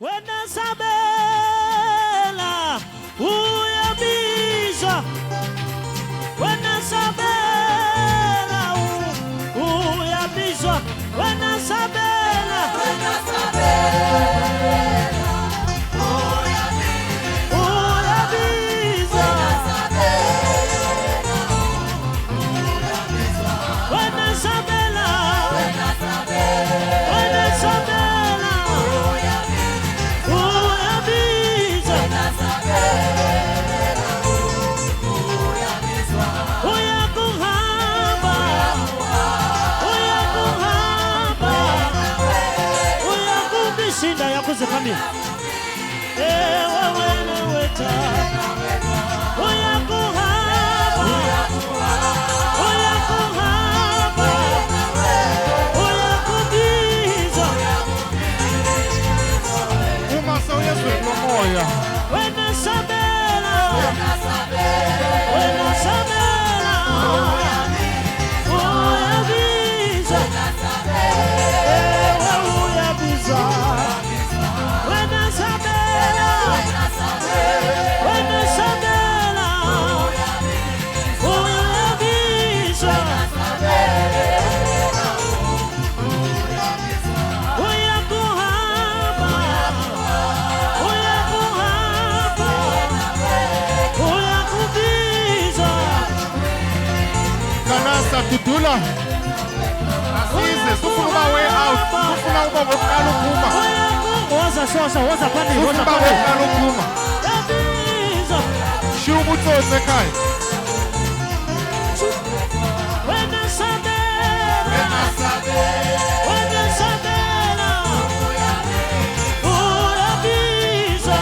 Wena sabela uyabizwa. Wena sabela uyabizwa. Wena sabela uyabizwa. Wena sabela Shinda yakuze kami wewe weta uyakuhaba uyakubiza uma só Yesu moya wena sabela uyabiza uyabiza Tutula asize sufuna uma way out sufuna uma vokalo kuma woza shosha woza pani woza pani vokalo kuma shumu tsotse kai wena sabela uyabiza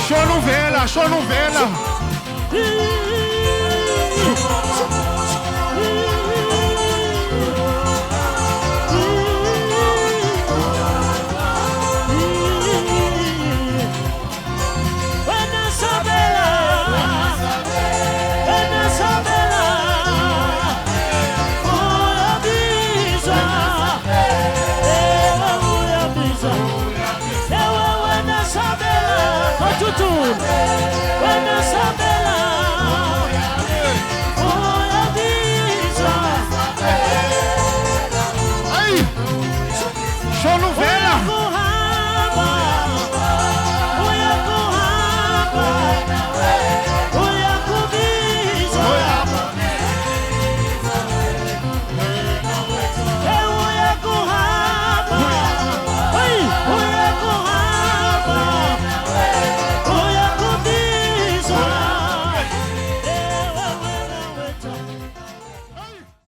Show novela. Show novela.